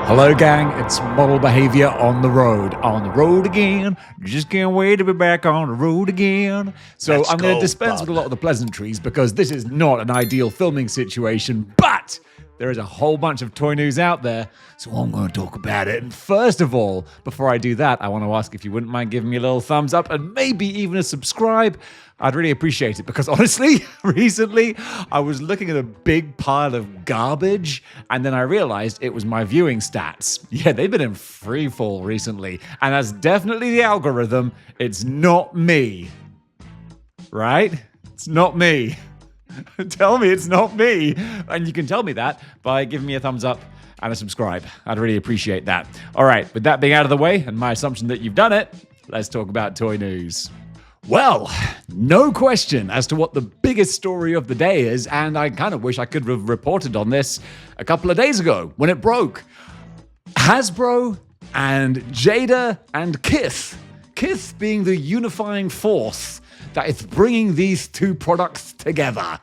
Hello gang, it's Model Behavior on the road. On the road again. Just can't wait to be back on the road again. So I'm going to dispense with a lot of the pleasantries because this is not an ideal filming situation, but there is a whole bunch of toy news out there, so I'm going to talk about it. And first of all, before I do that, I want to ask if you wouldn't mind giving me a little thumbs up and maybe even a subscribe. I'd really appreciate it because honestly, recently I was looking at a big pile of garbage and then I realized it was my viewing stats. Yeah, they've been in free fall recently, and that's definitely the algorithm. It's not me. Right? It's not me. Tell me it's not me. And you can tell me that by giving me a thumbs up and a subscribe. I'd really appreciate that. All right, with that being out of the way and my assumption that you've done it, let's talk about toy news. Well, no question as to what the biggest story of the day is, and I kind of wish I could have reported on this a couple of days ago when it broke. Hasbro and Jada and Kith. Kith being the unifying force that is bringing these two products together.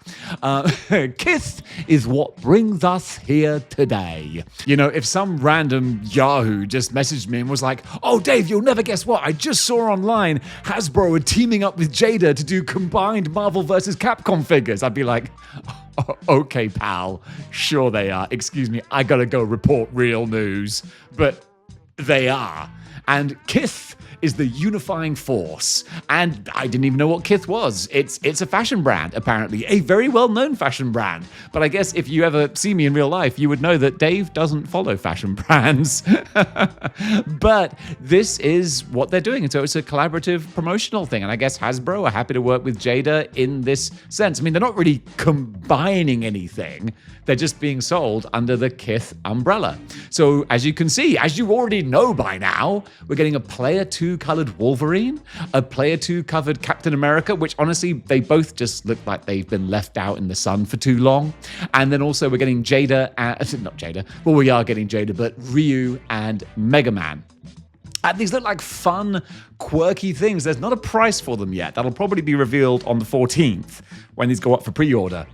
Kith is what brings us here today. You know, if some random Yahoo just messaged me and was like, "Oh, Dave, you'll never guess what, I just saw online Hasbro are teaming up with Jada to do combined Marvel vs. Capcom figures," I'd be like, "Okay, pal, sure they are. Excuse me, I gotta go report real news." But they are. And Kith is the unifying force. And I didn't even know what Kith was. It's a fashion brand, apparently. A very well-known fashion brand. But I guess if you ever see me in real life, you would know that Dave doesn't follow fashion brands. But this is what they're doing. And so it's a collaborative promotional thing. And I guess Hasbro are happy to work with Jada in this sense. I mean, they're not really combining anything. They're just being sold under the Kith umbrella. So as you can see, as you already know by now, we're getting a Player 2 colored Wolverine, a Player 2 covered Captain America, which honestly, they both just look like they've been left out in the sun for too long. And then also we're getting Jada, not Jada, well, we are getting Jada, but Ryu and Mega Man. And these look like fun, quirky things. There's not a price for them yet. That'll probably be revealed on the 14th when these go up for pre-order.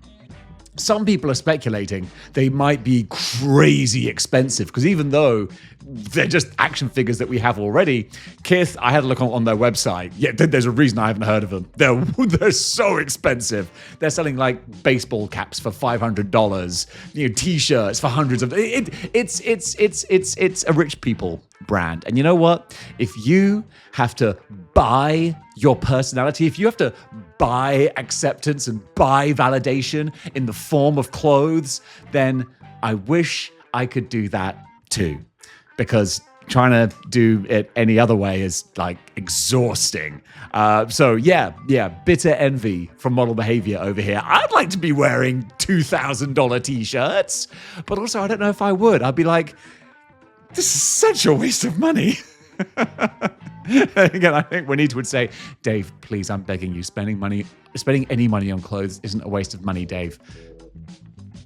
Some people are speculating they might be crazy expensive because even though they're just action figures that we have already, Kith, I had a look on their website. Yeah, there's a reason I haven't heard of them. They're so expensive. They're selling like baseball caps for $500, t-shirts for hundreds of. It's a rich people brand. And you know what? If you have to buy your personality, if you have to buy acceptance and buy validation in the form of clothes, then I wish I could do that too. Because trying to do it any other way is like exhausting. So yeah, bitter envy from Model Behavior over here. I'd like to be wearing $2,000 t-shirts, but also I don't know if I would. I'd be like, this is such a waste of money. Again, I think Juanita would say, Dave, please, I'm begging you, spending any money on clothes isn't a waste of money, Dave.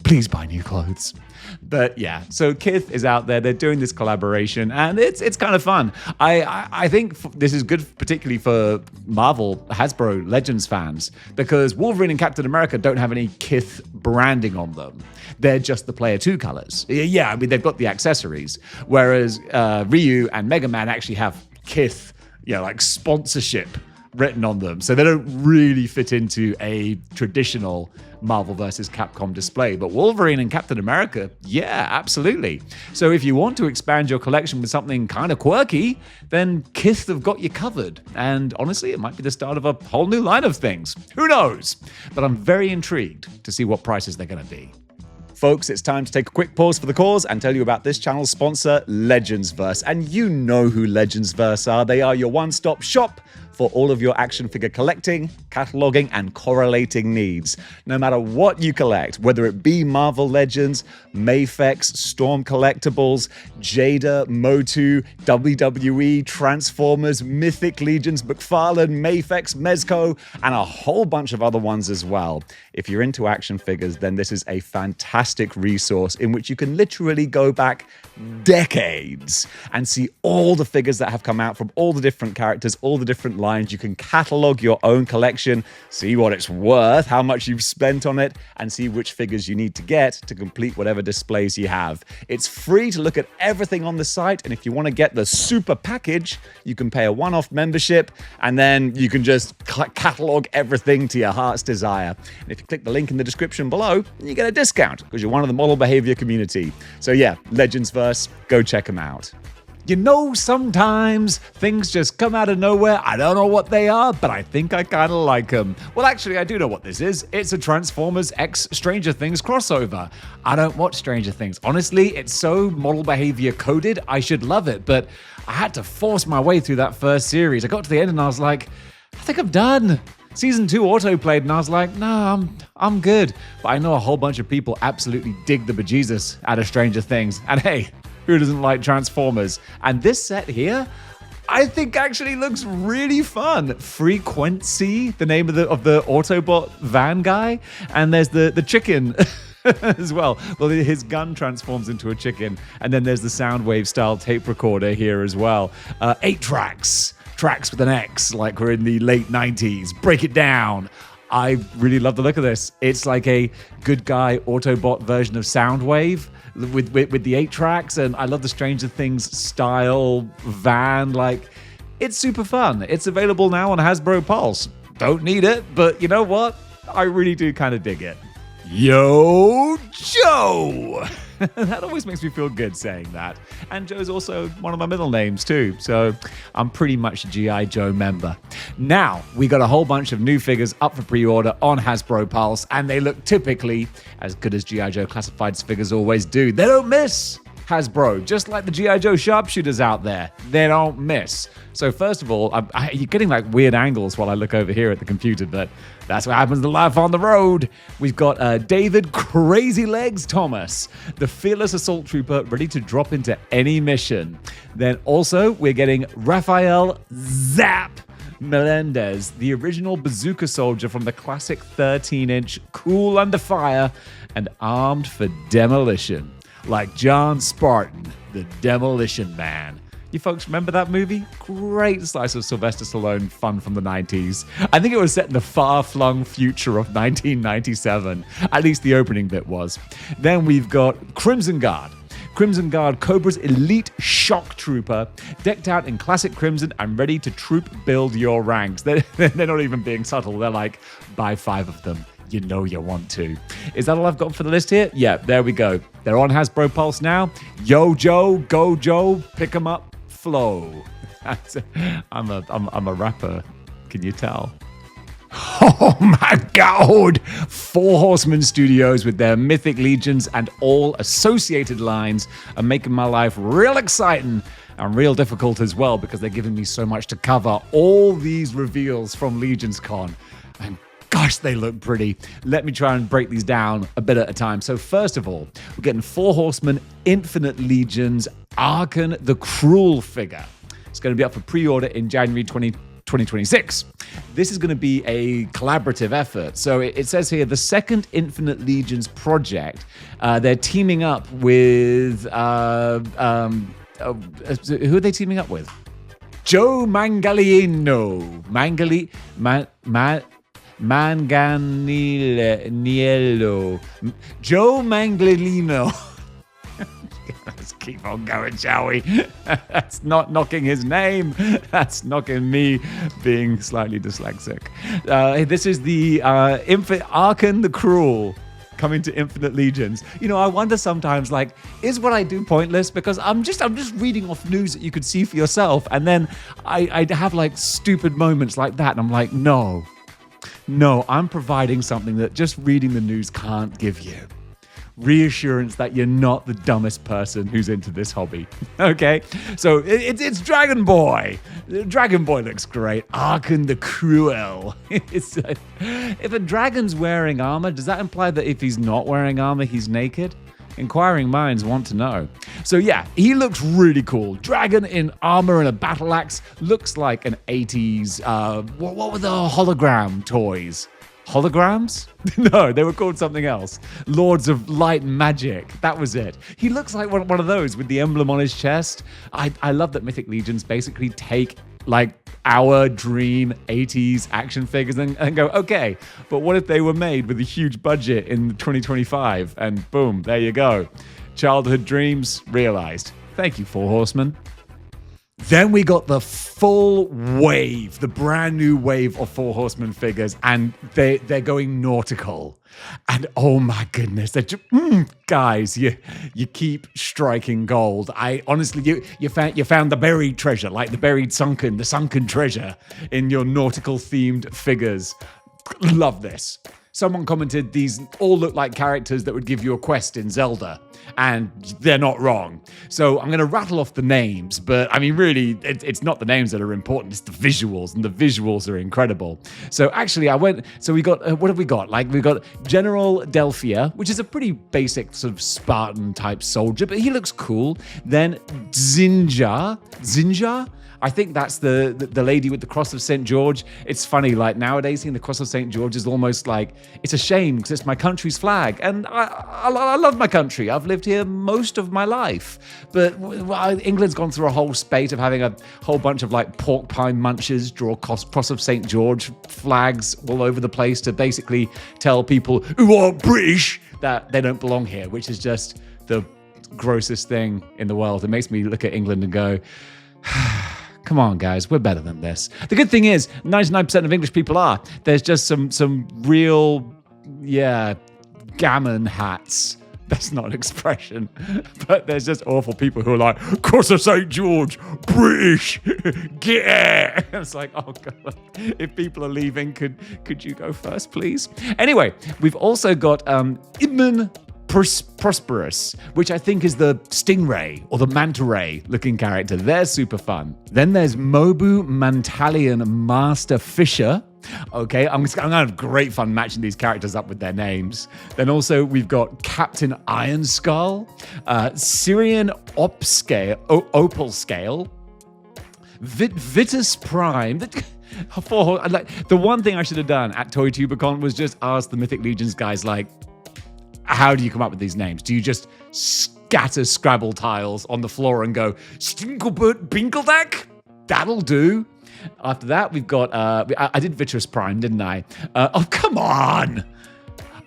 Please buy new clothes. But yeah, so Kith is out there. They're doing this collaboration, and it's kind of fun. I think this is good, particularly for Marvel, Hasbro, Legends fans, because Wolverine and Captain America don't have any Kith branding on them. They're just the Player 2 colors. Yeah, I mean, they've got the accessories, whereas Ryu and Mega Man actually have Kith, like sponsorship written on them. So they don't really fit into a traditional Marvel vs. Capcom display. But Wolverine and Captain America, yeah, absolutely. So if you want to expand your collection with something kind of quirky, then Kith have got you covered. And honestly, it might be the start of a whole new line of things. Who knows? But I'm very intrigued to see what prices they're going to be. Folks, it's time to take a quick pause for the cause and tell you about this channel's sponsor, Legendsverse. And you know who Legendsverse are. They are your one-stop shop for all of your action figure collecting, cataloging, and correlating needs. No matter what you collect, whether it be Marvel Legends, Mafex, Storm Collectibles, Jada, Motu, WWE, Transformers, Mythic Legions, McFarlane, Mafex, Mezco, and a whole bunch of other ones as well. If you're into action figures, then this is a fantastic resource in which you can literally go back decades and see all the figures that have come out from all the different characters, all the different lines. You can catalog your own collection, see what it's worth, how much you've spent on it, and see which figures you need to get to complete whatever displays you have. It's free to look at everything on the site, and if you want to get the super package, you can pay a one-off membership, and then you can just catalog everything to your heart's desire. And if you click the link in the description below, you get a discount because you're one of the model behavior community. So yeah, Legendsverse, go check them out. You know, sometimes things just come out of nowhere. I don't know what they are, but I think I kind of like them. Well, actually, I do know what this is. It's a Transformers X Stranger Things crossover. I don't watch Stranger Things. Honestly, it's so model behavior coded, I should love it, but I had to force my way through that first series. I got to the end and I was like, I think I'm done. Season 2 auto-played and I was like, no, I'm good. But I know a whole bunch of people absolutely dig the bejesus out of Stranger Things. And hey, who doesn't like Transformers? And this set here, I think actually looks really fun. Frequency, the name of the Autobot van guy. And there's the chicken as well. Well, his gun transforms into a chicken. And then there's the Soundwave style tape recorder here as well. 8 tracks with an X, like we're in the late 90s. Break it down. I really love the look of this. It's like a good guy Autobot version of Soundwave with the 8 tracks, and I love the Stranger Things style van. Like, it's super fun. It's available now on Hasbro Pulse. Don't need it, but you know what? I really do kind of dig it. Yo, Joe! That always makes me feel good saying that. And Joe's also one of my middle names too, so I'm pretty much a G.I. Joe member. Now, we got a whole bunch of new figures up for pre-order on Hasbro Pulse, and they look typically as good as G.I. Joe Classifieds figures always do. They don't miss! Hasbro, just like the G.I. Joe sharpshooters out there, they don't miss. So first of all, you're getting like weird angles while I look over here at the computer, but that's what happens to life on the road. We've got David Crazy Legs Thomas, the fearless assault trooper ready to drop into any mission. Then also we're getting Rafael Zap Melendez, the original bazooka soldier from the classic 13-inch, cool under fire and armed for demolition. Like John Spartan, the Demolition Man. You folks remember that movie? Great slice of Sylvester Stallone fun from the 90s. I think it was set in the far-flung future of 1997. At least the opening bit was. Then we've got Crimson Guard. Crimson Guard, Cobra's elite shock trooper, decked out in classic crimson and ready to troop build your ranks. They're not even being subtle. They're like, buy 5 of them. You know you want to. Is that all I've got for the list here? Yeah, there we go. They're on Hasbro Pulse now. Yo, Joe, go, Joe, pick 'em up, flow. I'm a rapper. Can you tell? Oh my God! 4 Horsemen Studios with their Mythic Legions and all associated lines are making my life real exciting and real difficult as well because they're giving me so much to cover. All these reveals from Legions Con. And gosh, they look pretty. Let me try and break these down a bit at a time. So first of all, we're getting 4 Horsemen Infinite Legions Arkan the Cruel figure. It's going to be up for pre-order in January 2026. This is going to be a collaborative effort. So it says here, the second Infinite Legions project, they're teaming up with... who are they teaming up with? Joe Manganiello. Manganiello. Joe Manganiello. Let's keep on going, shall we? That's not knocking his name. That's knocking me being slightly dyslexic. This is the Arkan the Cruel coming to Infinite Legions. You know, I wonder sometimes, like, is what I do pointless? Because I'm just reading off news that you could see for yourself, and then I have like stupid moments like that, and I'm like, no, I'm providing something that just reading the news can't give you. Reassurance that you're not the dumbest person who's into this hobby. Okay, so it's Dragon Boy. Dragon Boy looks great. Arkan the Cruel. If a dragon's wearing armor, does that imply that if he's not wearing armor, he's naked? Inquiring minds want to know. So yeah, he looks really cool. Dragon in armor and a battle axe. Looks like an 80s, what were the hologram toys? Holograms? No, they were called something else. Lords of Light and Magic. That was it. He looks like one of those with the emblem on his chest. I love that Mythic Legions basically take like our dream 80s action figures and go, okay, but what if they were made with a huge budget in 2025? And boom, there you go. Childhood dreams realized. Thank you, Four Horsemen. Then we got the full wave, the brand new wave of Four Horsemen figures, and they're going nautical. And oh my goodness, they're just, guys, you keep striking gold. I honestly, you found the buried treasure, like the sunken treasure in your nautical themed figures. Love this. Someone commented these all look like characters that would give you a quest in Zelda, and they're not wrong. So I'm going to rattle off the names, but I mean, really, it's not the names that are important, it's the visuals, and the visuals are incredible. So actually, we got, what have we got? Like, we got General Delphia, which is a pretty basic sort of Spartan type soldier, but he looks cool. Then Zinja? I think that's the lady with the cross of St. George. It's funny, like nowadays seeing the cross of St. George is almost like, it's a shame because it's my country's flag. And I love my country. I've lived here most of my life. But England's gone through a whole spate of having a whole bunch of like pork pie munchers draw cross of St. George flags all over the place to basically tell people who are British that they don't belong here, which is just the grossest thing in the world. It makes me look at England and go, come on, guys, we're better than this. The good thing is, 99% of English people are. There's just some real, gammon hats. That's not an expression. But there's just awful people who are like, Cross of St. George, British, get it. It's like, oh, God. If people are leaving, could you go first, please? Anyway, we've also got Ibn Prosperous, which I think is the stingray or the manta ray looking character. They're super fun. Then there's Mobu Mantalion Master Fisher. Okay, I'm gonna have great fun matching these characters up with their names. Then also we've got Captain Iron Skull, Syrian Opal Scale, Vitus Prime. The one thing I should have done at ToyTuberCon was just ask the Mythic Legions guys, like, how do you come up with these names? Do you just scatter Scrabble tiles on the floor and go, Stinklebert Binkledack? That'll do. After that, we've got, I did Vitrus Prime, didn't I? Oh, come on!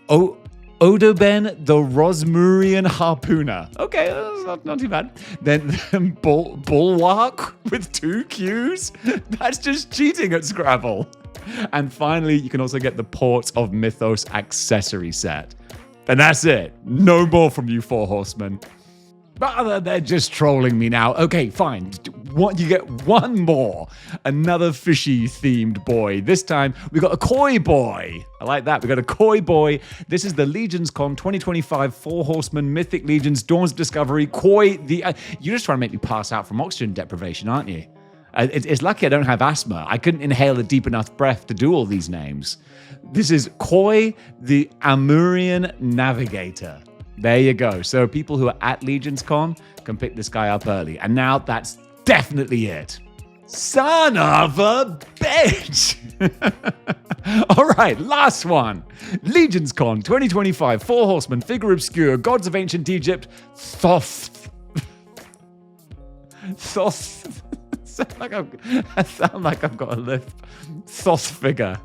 Odoben the Rosmurian Harpooner. Okay, that's not too bad. Then Bulwark with 2 Qs? That's just cheating at Scrabble. And finally, you can also get the Ports of Mythos accessory set. And that's it. No more from you, Four Horsemen. But they're just trolling me now. Okay, fine. You get one more. Another fishy-themed boy. This time, we got a koi boy. I like that. We got a koi boy. This is the Legions Con 2025 Four Horsemen Mythic Legions Dawns of Discovery Koi. You're just trying to make me pass out from oxygen deprivation, aren't you? It's lucky I don't have asthma. I couldn't inhale a deep enough breath to do all these names. This is Koi, the Amurian Navigator. There you go. So people who are at Legions Con can pick this guy up early. And now that's definitely it. Son of a bitch! All right, last one. Legions Con 2025 Four Horsemen Figure Obscure Gods of Ancient Egypt Thoth. I sound like I've got a lisp. Thoth figure.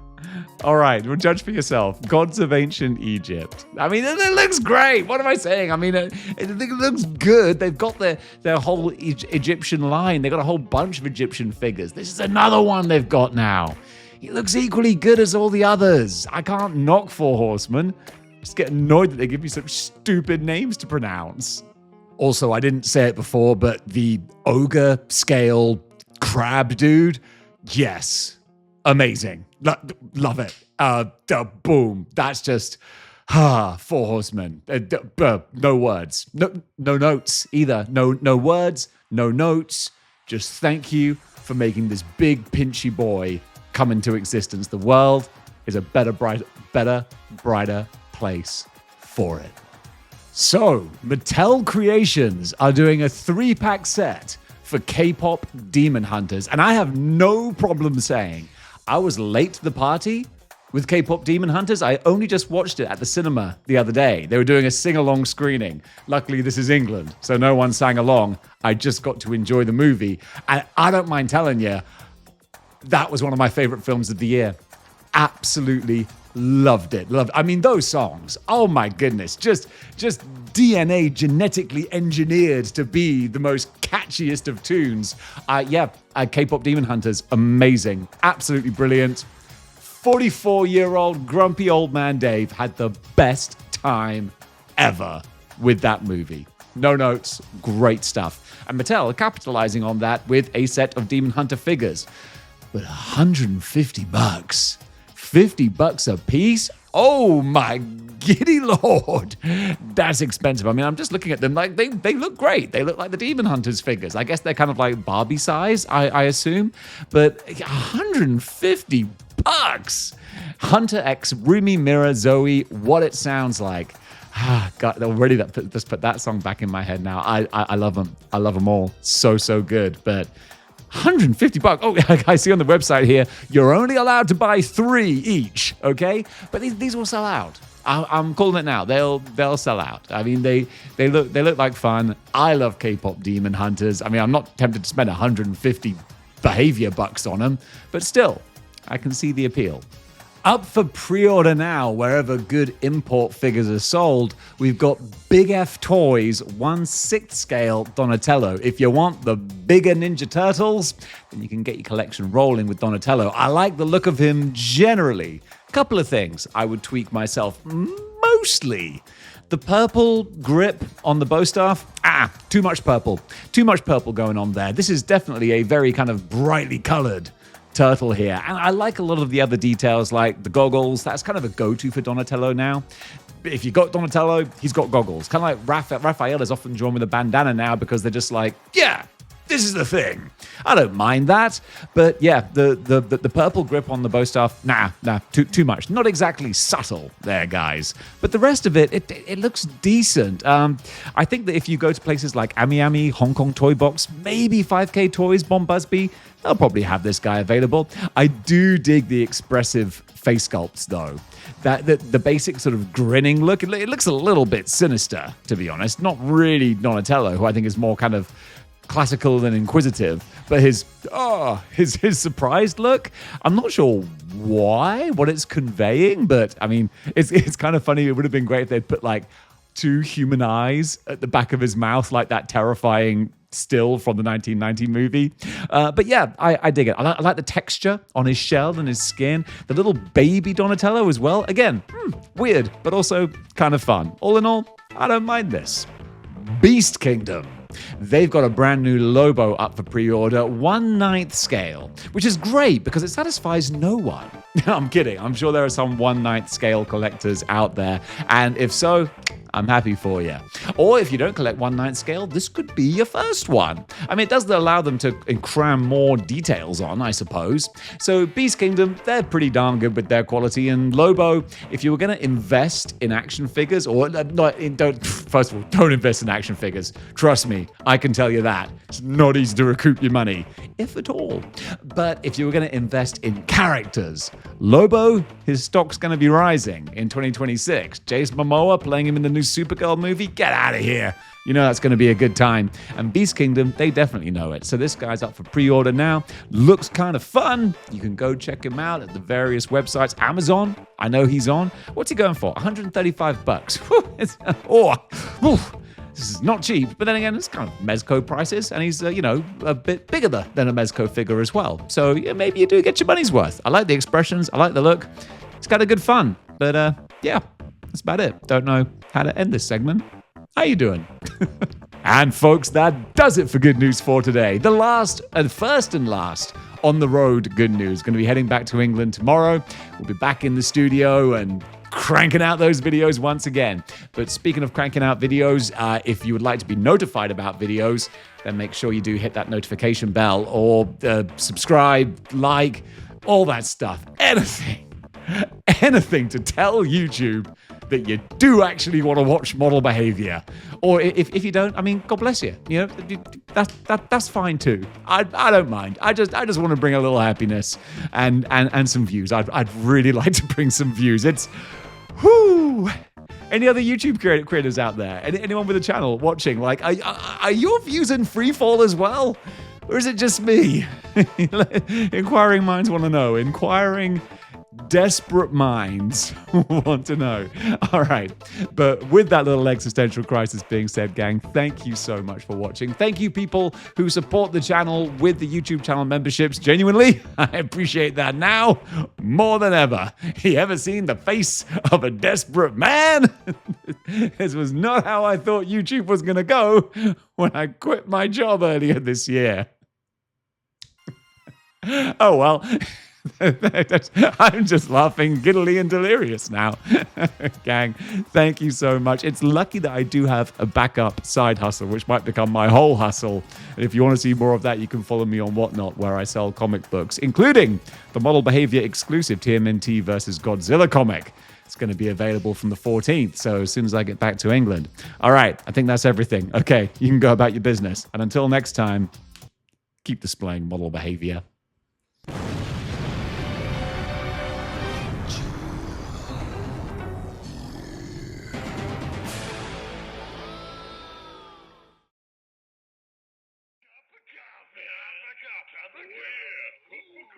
All right, well, judge for yourself. Gods of Ancient Egypt. I mean, it looks great. What am I saying? I mean, it looks good. They've got their whole Egyptian line. They've got a whole bunch of Egyptian figures. This is another one they've got now. He looks equally good as all the others. I can't knock Four Horsemen. Just get annoyed that they give me such stupid names to pronounce. Also, I didn't say it before, but the ogre scale crab dude, yes, amazing. Love it. Boom. That's just, Four Horsemen. No words. No notes either. No words, no notes. Just thank you for making this big, pinchy boy come into existence. The world is a better, brighter place for it. So, Mattel Creations are doing a 3-pack set for K-pop Demon Hunters. And I have no problem saying I was late to the party with K-pop Demon Hunters. I only just watched it at the cinema the other day. They were doing a sing-along screening. Luckily, this is England, so no one sang along. I just got to enjoy the movie. And I don't mind telling you, that was one of my favorite films of the year. Absolutely loved it. I mean, those songs, oh my goodness, just DNA genetically engineered to be the most catchiest of tunes. K-pop Demon Hunters, amazing, absolutely brilliant. 44-year-old grumpy old man Dave had the best time ever with that movie. No notes, great stuff. And Mattel are capitalizing on that with a set of Demon Hunter figures. But $150, $50 a piece? Oh my giddy lord. That's expensive. I mean, I'm just looking at them like they look great. They look like the Demon Hunters figures. I guess they're kind of like Barbie size, I assume. But $150. Hunter X, Rumi, Mira, Zoe, What It Sounds Like. God, already just put that song back in my head now. I love them. I love them all. So good. But $150. Oh, I see on the website here, you're only allowed to buy 3 each, okay? But these will sell out. I'm calling it now. They'll sell out. I mean, they look like fun. I love K-pop Demon Hunters. I mean, I'm not tempted to spend $150 behavior bucks on them, but still, I can see the appeal. Up for pre-order now, wherever good import figures are sold, we've got Big F Toys 1/6 scale Donatello. If you want the bigger Ninja Turtles, then you can get your collection rolling with Donatello. I like the look of him generally. Couple of things I would tweak myself, mostly. The purple grip on the bow staff, too much purple. Too much purple going on there. This is definitely a very kind of brightly colored turtle here. And I like a lot of the other details, like the goggles. That's kind of a go-to for Donatello now. If you got Donatello, he's got goggles. Kind of like Raphael is often drawn with a bandana now because they're just like, yeah, this is the thing. I don't mind that. But yeah, the purple grip on the bow staff, too much. Not exactly subtle there, guys. But the rest of it looks decent. I think that if you go to places like Ami, Hong Kong Toy Box, maybe 5K Toys, Bon Busby, they'll probably have this guy available. I do dig the expressive face sculpts, though. The basic sort of grinning look, it looks a little bit sinister, to be honest. Not really Donatello, who I think is more kind of classical and inquisitive, but his surprised look, I'm not sure what it's conveying, but I mean, it's kind of funny. It would have been great if they'd put like 2 human eyes at the back of his mouth, like that terrifying still from the 1990 movie. But yeah, I dig it. I like the texture on his shell and his skin. The little baby Donatello as well. Again, weird, but also kind of fun. All in all, I don't mind this. Beast Kingdom. They've got a brand new Lobo up for pre-order, 1/9 scale, which is great because it satisfies no one. I'm kidding. I'm sure there are some 1/9 scale collectors out there. And if so, I'm happy for you. Or if you don't collect 1/9 scale, this could be your first one. I mean, it does allow them to cram more details on, I suppose. So Beast Kingdom, they're pretty darn good with their quality. And Lobo, if you were going to invest in action figures, or first of all, don't invest in action figures. Trust me, I can tell you that. It's not easy to recoup your money, if at all. But if you were going to invest in characters, Lobo, his stock's going to be rising in 2026. Jason Momoa playing him in the new Supergirl movie, get out of here. You know that's going to be a good time. And Beast Kingdom, they definitely know it. So this guy's up for pre-order now. Looks kind of fun. You can go check him out at the various websites. Amazon, I know he's on. What's he going for? $135. This is not cheap, but then again, it's kind of Mezco prices, and he's, a bit bigger than a Mezco figure as well. So yeah, maybe you do get your money's worth. I like the expressions. I like the look. It's kind of good fun. But yeah, that's about it. Don't know how to end this segment. How you doing? And folks, that does it for Good News for today. The first and last on the road good news. Going to be heading back to England tomorrow. We'll be back in the studio and cranking out those videos once again. But speaking of cranking out videos, if you would like to be notified about videos, then make sure you do hit that notification bell or subscribe, like, all that stuff. Anything to tell YouTube that you do actually want to watch Model Behavior. Or if you don't, I mean, God bless you. You know, that's fine too. I don't mind. I just want to bring a little happiness and some views. I'd really like to bring some views. It's whoo. Any other YouTube creators out there? Anyone with a channel watching? Like, are your views in free fall as well? Or is it just me? Inquiring minds want to know. Inquiring desperate minds want to know. All right. But with that little existential crisis being said, gang, thank you so much for watching. Thank you, people who support the channel with the YouTube channel memberships. Genuinely, I appreciate that now more than ever. You ever seen the face of a desperate man? This was not how I thought YouTube was going to go when I quit my job earlier this year. Oh, well. I'm just laughing giddily and delirious now. Gang, thank you so much. It's lucky that I do have a backup side hustle, which might become my whole hustle. And if you want to see more of that, you can follow me on Whatnot, where I sell comic books, including the Model Behavior exclusive TMNT versus Godzilla comic. It's going to be available from the 14th, so as soon as I get back to England. All right, I think that's everything. Okay, you can go about your business. And until next time, keep displaying model behavior. Capcom.